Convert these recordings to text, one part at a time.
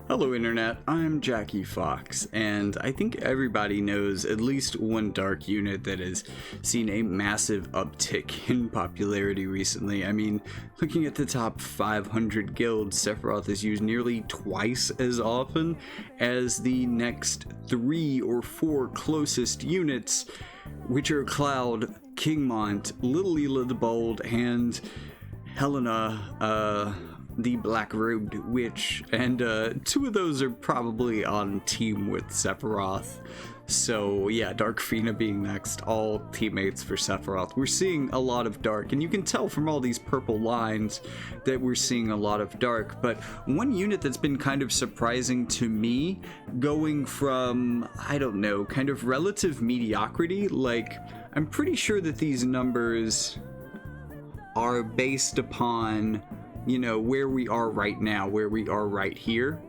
Hello Internet, I'm Jackie Fox, and I think everybody knows at least one dark unit that has seen a massive uptick in popularity recently. I mean, looking at the top 500 guilds, Sephiroth is used nearly twice as often as the next 3 or 4 closest units, which are Cloud, Kingmont, Little Ela the Bold, and Helena, the black-robed witch, and 2 of those are probably on team with Sephiroth. So yeah, Dark Fina being next, all teammates for Sephiroth. We're seeing a lot of dark, and you can tell from all these purple lines that we're seeing a lot of dark. But one unit that's been kind of surprising to me, going from, I don't know, kind of relative mediocrity, like, I'm pretty sure that these numbers are based upon, you know, where we are right now, where we are right here,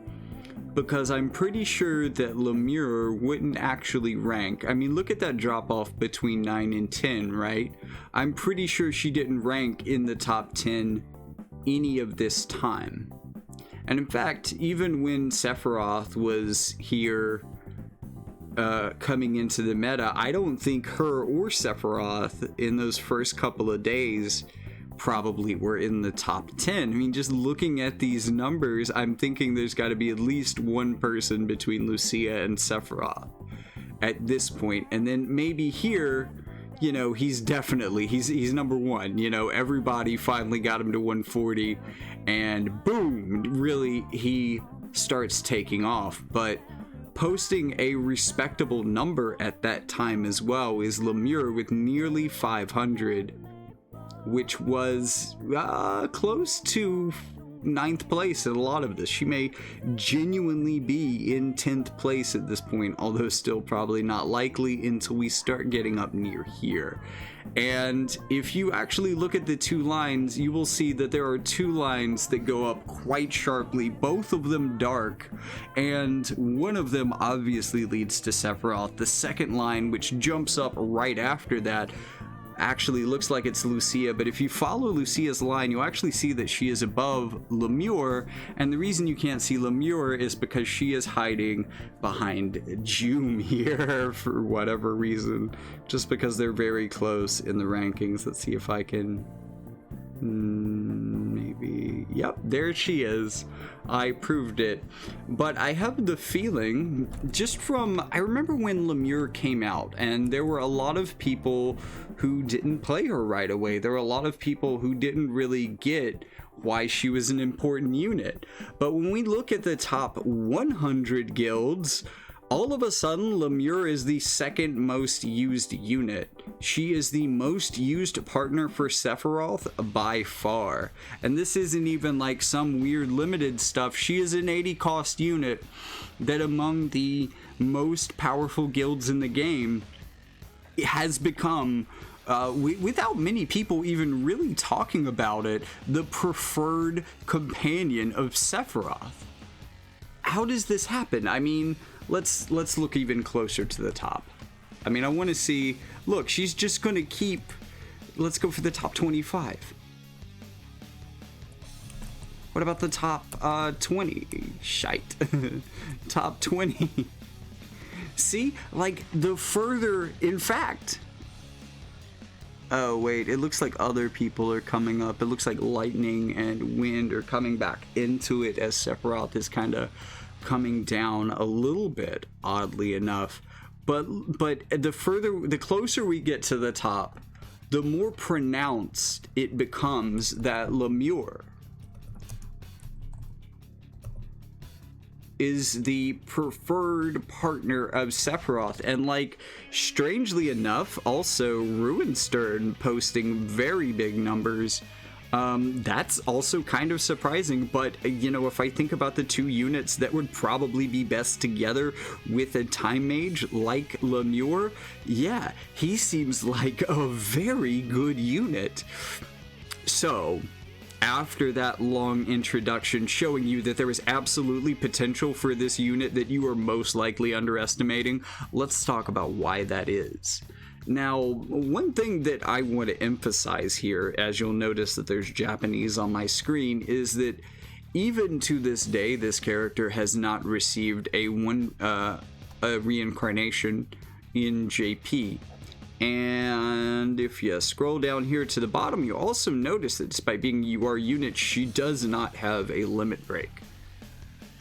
because I'm pretty sure that Lemure wouldn't actually rank. I mean, look at that drop off between 9 and 10, right? I'm pretty sure she didn't rank in the top 10 any of this time. And in fact, even when Sephiroth was here coming into the meta, I don't think her or Sephiroth in those first couple of days probably were in the top 10. I mean, just looking at these numbers, I'm thinking there's got to be at least one person between Lucia and Sephiroth at this point. And then maybe here, you know, he's number 1. You know, everybody finally got him to 140, and boom, really he starts taking off. But posting a respectable number at that time as well is Lemure with nearly 500, which was close to 9th place in a lot of this. She may genuinely be in 10th place at this point, although still probably not likely until we start getting up near here. And if you actually look at the 2 lines, you will see that there are 2 lines that go up quite sharply, both of them dark, and one of them obviously leads to Sephiroth. The second line, which jumps up right after that, actually looks like it's Lucia, but if you follow Lucia's line, you'll actually see that she is above Lemure, and the reason you can't see Lemure is because she is hiding behind Joom here for whatever reason, just because they're very close in the rankings. Let's see if I can maybe, yep, there she is. I proved it. But I have the feeling, just from, I remember when Lemure came out, and there were a lot of people who didn't play her right away. There were a lot of people who didn't really get why she was an important unit. But when we look at the top 100 guilds, all of a sudden, Lemure is the second most used unit. She is the most used partner for Sephiroth by far. And this isn't even like some weird limited stuff. She is an 80 cost unit that among the most powerful guilds in the game has become, without many people even really talking about it, the preferred companion of Sephiroth. How does this happen? I mean, let's look even closer to the top. I mean, I want to see, look, she's just going to keep, let's go for the top 25. What about the top 20? Shite. Top 20. See, like the further, in fact, oh wait, it looks like other people are coming up. It looks like Lightning and Wind are coming back into it as Sephiroth is kind of coming down a little bit, oddly enough. But the closer we get to the top, the more pronounced it becomes that Lemure is the preferred partner of Sephiroth. And like, strangely enough, also Ruinstern posting very big numbers. That's also kind of surprising, but you know, if I think about the 2 units that would probably be best together with a time mage like Lemure, yeah, he seems like a very good unit. So after that long introduction showing you that there is absolutely potential for this unit that you are most likely underestimating, let's talk about why that is. Now, one thing that I want to emphasize here, as you'll notice that there's Japanese on my screen, is that even to this day, this character has not received a reincarnation in JP. And if you scroll down here to the bottom, you also notice that despite being UR unit, she does not have a limit break.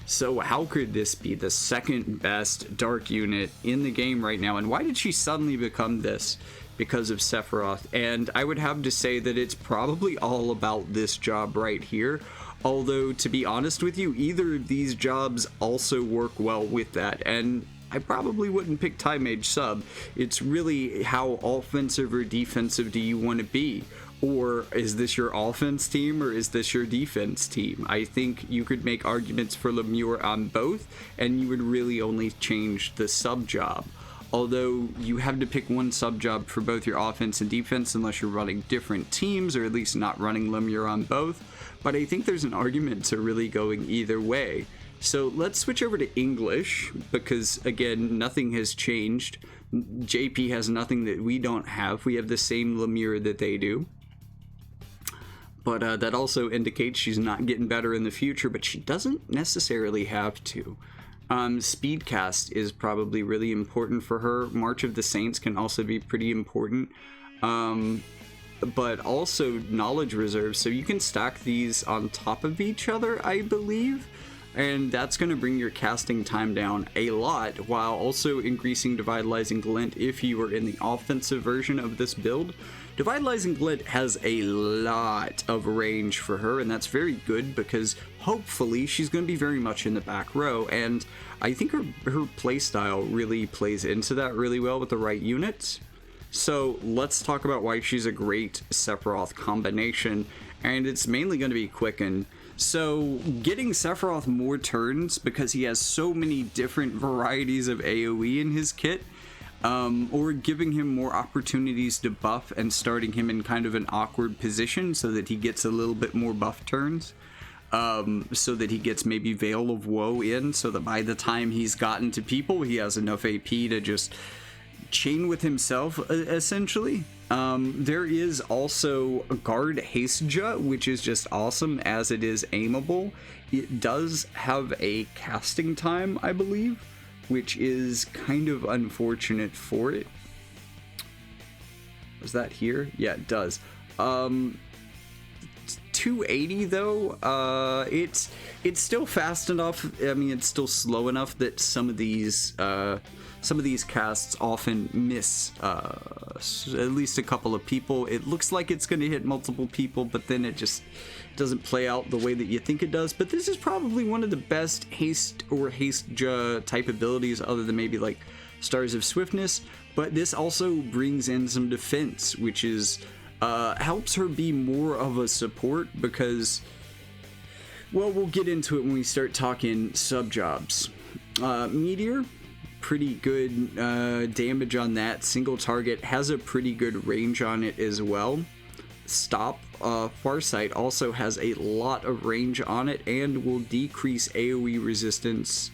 So how could this be the second best dark unit in the game right now? And why did she suddenly become this? Because of Sephiroth. And I would have to say that it's probably all about this job right here. Although, to be honest with you, either of these jobs also work well with that. And I probably wouldn't pick Time Mage sub. It's really how offensive or defensive do you want to be? Or is this your offense team or is this your defense team? I think you could make arguments for Lemure on both, and you would really only change the sub job. Although you have to pick one sub job for both your offense and defense unless you're running different teams, or at least not running Lemure on both. But I think there's an argument to really going either way. So let's switch over to English, because again, nothing has changed. JP has nothing that we don't have. We have the same Lemure that they do. But that also indicates she's not getting better in the future, but she doesn't necessarily have to. Speedcast is probably really important for her. March of the Saints can also be pretty important. But also knowledge reserves, so you can stack these on top of each other, I believe. And that's going to bring your casting time down a lot, while also increasing Devitalizing Glint if you are in the offensive version of this build. Devitalizing Glint has a lot of range for her, and that's very good because hopefully she's going to be very much in the back row, and I think her playstyle really plays into that really well with the right units. So let's talk about why she's a great Sephiroth combination, and it's mainly going to be Quicken. So getting Sephiroth more turns because he has so many different varieties of AoE in his kit, or giving him more opportunities to buff and starting him in kind of an awkward position so that he gets a little bit more buff turns, so that he gets maybe Veil of Woe in, so that by the time he's gotten to people, he has enough AP to just chain with himself, essentially. There is also Guard Hasteja, which is just awesome as it is aimable. It does have a casting time, I believe, which is kind of unfortunate for it. Was that here? Yeah, it does. 280 though, it's still fast enough. I mean, it's still slow enough that some of these casts often miss at least a couple of people. It looks like it's going to hit multiple people, but then it just doesn't play out the way that you think it does. But this is probably one of the best haste or haste type abilities, other than maybe like Stars of Swiftness. But this also brings in some defense, which is helps her be more of a support because, well, we'll get into it when we start talking sub jobs. Meteor, pretty good damage on that. Single target, has a pretty good range on it as well. Stop, Farsight also has a lot of range on it and will decrease AoE resistance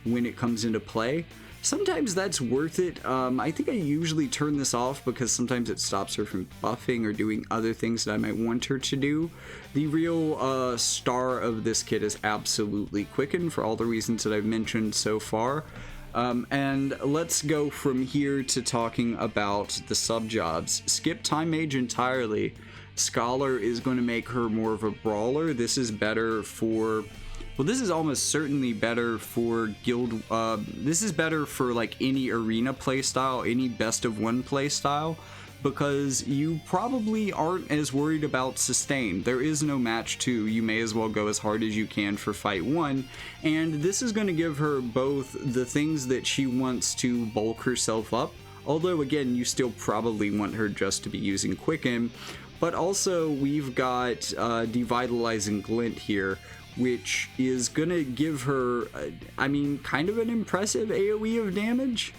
when it comes into play. Sometimes that's worth it. I think I usually turn this off because sometimes it stops her from buffing or doing other things that I might want her to do. The real star of this kit is absolutely Quicken for all the reasons that I've mentioned so far. And let's go from here to talking about the sub jobs. Skip Time Mage entirely. Scholar is going to make her more of a brawler. This is better for... Well, this is almost certainly better for guild. This is better for like any arena playstyle, any best of one playstyle, because you probably aren't as worried about sustain. There is no match 2. You may as well go as hard as you can for fight 1, and this is going to give her both the things that she wants to bulk herself up, although again, you still probably want her just to be using Quicken, but also we've got Devitalizing Glint here, which is gonna give her, I mean, kind of an impressive AoE of damage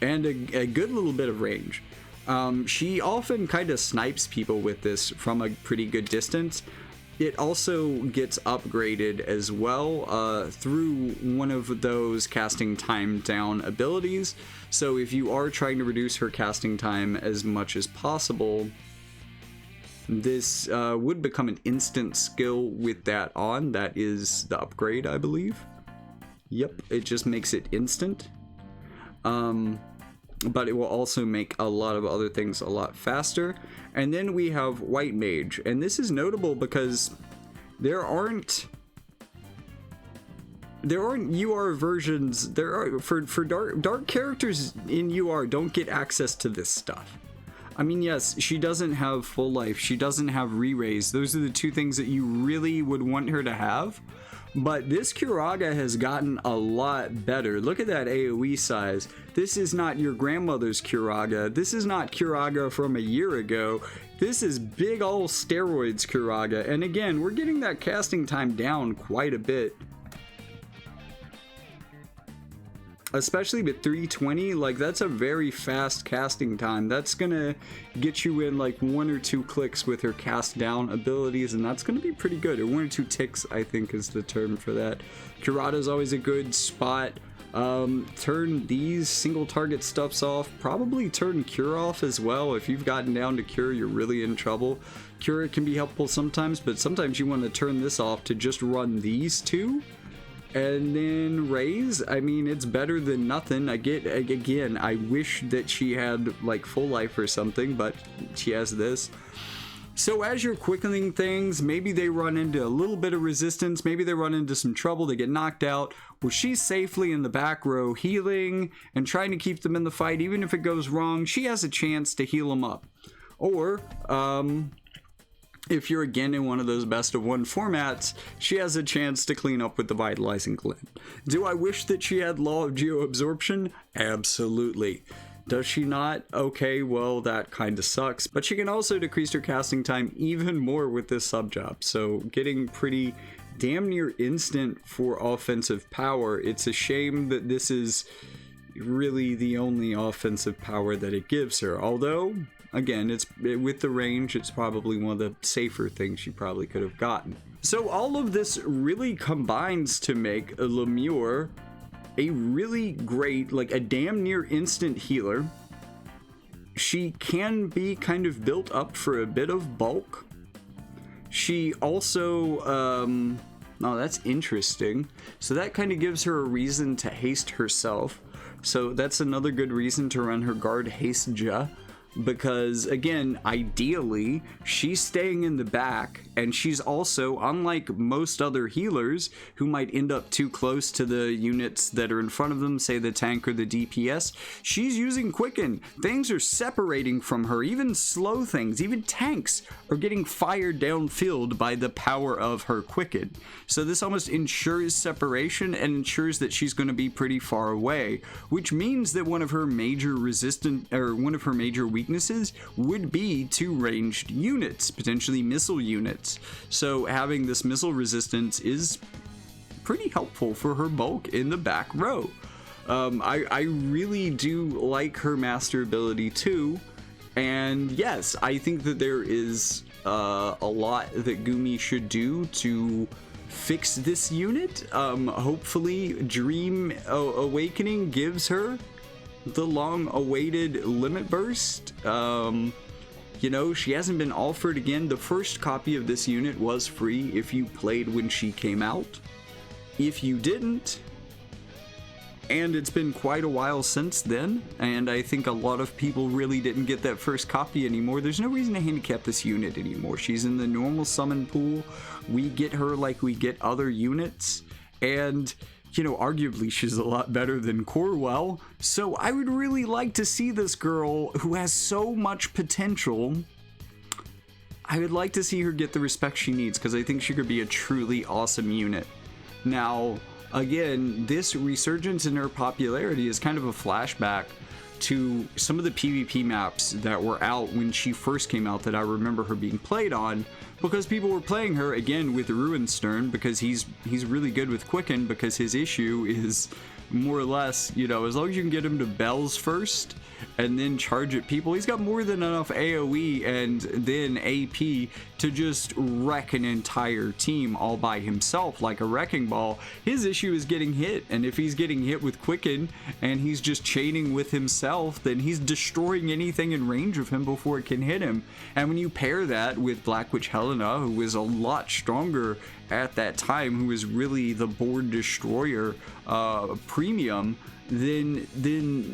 and a good little bit of range. She often kind of snipes people with this from a pretty good distance. It also gets upgraded as well through one of those casting time down abilities. So if you are trying to reduce her casting time as much as possible, This would become an instant skill with that on. That is the upgrade, I believe. Yep, it just makes it instant. But it will also make a lot of other things a lot faster. And then we have White Mage, and this is notable because there aren't UR versions. There are for dark characters in UR don't get access to this stuff. I mean, yes, she doesn't have full life. She doesn't have re-raise. Those are the two things that you really would want her to have. But this Curaga has gotten a lot better. Look at that AoE size. This is not your grandmother's Curaga. This is not Curaga from a year ago. This is big ol' steroids Curaga. And again, we're getting that casting time down quite a bit. Especially with 320, like that's a very fast casting time. That's gonna get you in like 1 or 2 clicks with her cast down abilities, and that's gonna be pretty good. Or 1 or 2 ticks, I think, is the term for that. Curada is always a good spot. Turn these single target stuffs off. Probably turn Cure off as well. If you've gotten down to Cure, you're really in trouble. Cure can be helpful sometimes, but sometimes you want to turn this off to just run these two. And then Raise, I mean, it's better than nothing. Again, I wish that she had like full life or something, but she has this. So as you're quickening things, maybe they run into a little bit of resistance, maybe they run into some trouble, they get knocked out. Well, she's safely in the back row healing and trying to keep them in the fight. Even if it goes wrong, she has a chance to heal them up. Or, if you're again in one of those best of one formats, she has a chance to clean up with the Vitalizing Glen. Do I wish that she had Law of Geoabsorption? Absolutely. Does she not? Okay, well, that kind of sucks. But she can also decrease her casting time even more with this sub-job. So getting pretty damn near instant for offensive power. It's a shame that this is really the only offensive power that it gives her. Although, again, it's with the range, it's probably one of the safer things she probably could have gotten. So all of this really combines to make a Lemure a really great, like a damn near instant healer. She can be kind of built up for a bit of bulk. She also, oh, that's interesting. So that kind of gives her a reason to haste herself. So that's another good reason to run her guard haste Ja. Because again, ideally, she's staying in the back, and she's also, unlike most other healers who might end up too close to the units that are in front of them, say the tank or the DPS, she's using Quicken. Things are separating from her, even slow things, even tanks are getting fired downfield by the power of her Quicken. So this almost ensures separation and ensures that she's going to be pretty far away, which means that one of her major weaknesses would be to ranged units, potentially missile units. So having this missile resistance is pretty helpful for her bulk in the back row. I really do like her master ability too, and yes, I think that there is a lot that Gumi should do to fix this unit. Hopefully Dream Awakening gives her the long-awaited limit burst. You know, she hasn't been offered again. The first copy of this unit was free if you played when she came out. If you didn't, and it's been quite a while since then, and I think a lot of people really didn't get that first copy anymore, there's no reason to handicap this unit anymore. She's in the normal summon pool. We get her like we get other units, and you know, arguably she's a lot better than Corwell. So I would really like to see this girl who has so much potential. I would like to see her get the respect she needs, because I think she could be a truly awesome unit. Now, again, this resurgence in her popularity is kind of a flashback to some of the PvP maps that were out when she first came out that I remember her being played on, because people were playing her again with Ruinstern because he's really good with Quicken, because his issue is more or less, you know, as long as you can get him to bells first and then charge at people. He's got more than enough AoE and then AP to just wreck an entire team all by himself like a wrecking ball. His issue is getting hit, and if he's getting hit with Quicken and he's just chaining with himself, then he's destroying anything in range of him before it can hit him. And when you pair that with Black Witch Helena, who was a lot stronger at that time, who was really the board destroyer premium, then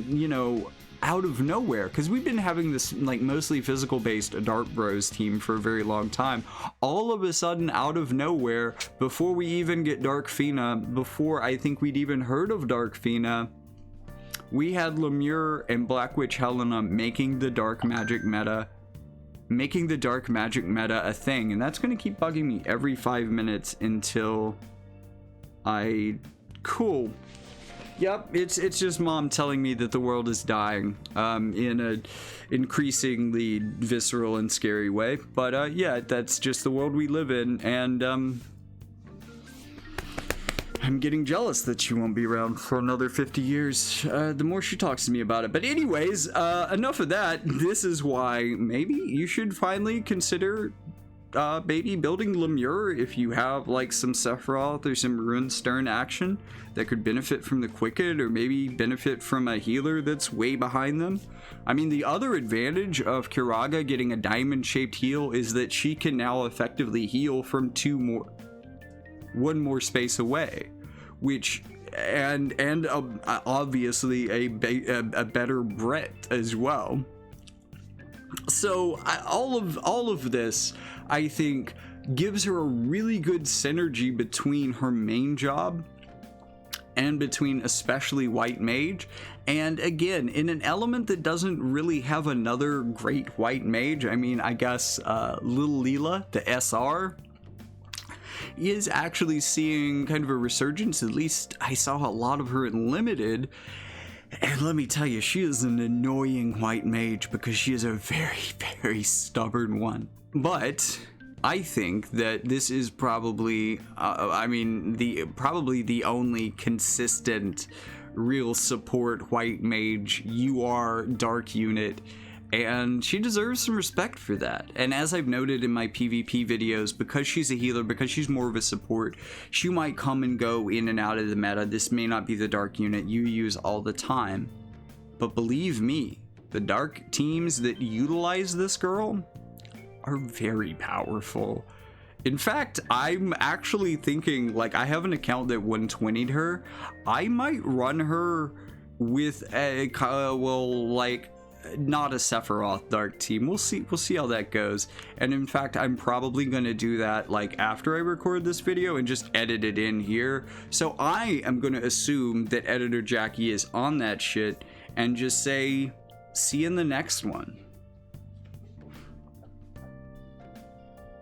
you know, out of nowhere, because we've been having this like mostly physical based Dark Bros team for a very long time, all of a sudden out of nowhere, before we even get Dark Fina, before I think we'd even heard of Dark Fina, we had Lemure and Black Witch Helena making the dark magic meta a thing. And that's going to keep bugging me every 5 minutes until cool. Yep, it's just mom telling me that the world is dying in a increasingly visceral and scary way. But yeah, that's just the world we live in, and I'm getting jealous that she won't be around for another 50 years, the more she talks to me about it. But anyways, enough of that. This is why maybe you should finally consider maybe building Lemure if you have like some Sephiroth or some Runestern action that could benefit from the Quicken, or maybe benefit from a healer that's way behind them. I mean, the other advantage of Kiraga getting a diamond-shaped heal is that she can now effectively heal from one more space away, which and obviously a better breadth as well. So all of this, I think, gives her a really good synergy between her main job and between especially White Mage, and again, in an element that doesn't really have another great White Mage. I mean, I guess Little Leela, the SR, is actually seeing kind of a resurgence. At least I saw a lot of her in Limited. And let me tell you, she is an annoying White Mage because she is a very, very stubborn one. But I think that this is probably, probably the only consistent real support White Mage UR Dark unit, and she deserves some respect for that. And as I've noted in my PvP videos, because she's a healer, because she's more of a support, she might come and go in and out of the meta. This may not be the Dark unit you use all the time, but believe me, the Dark teams that utilize this girl are very powerful. In fact, I'm actually thinking, like, I have an account that 120'd her. I might run her with a, not a Sephiroth Dark team. We'll see how that goes. And in fact, I'm probably going to do that like after I record this video and just edit it in here. So I am going to assume that Editor Jackie is on that shit and just say, see you in the next one.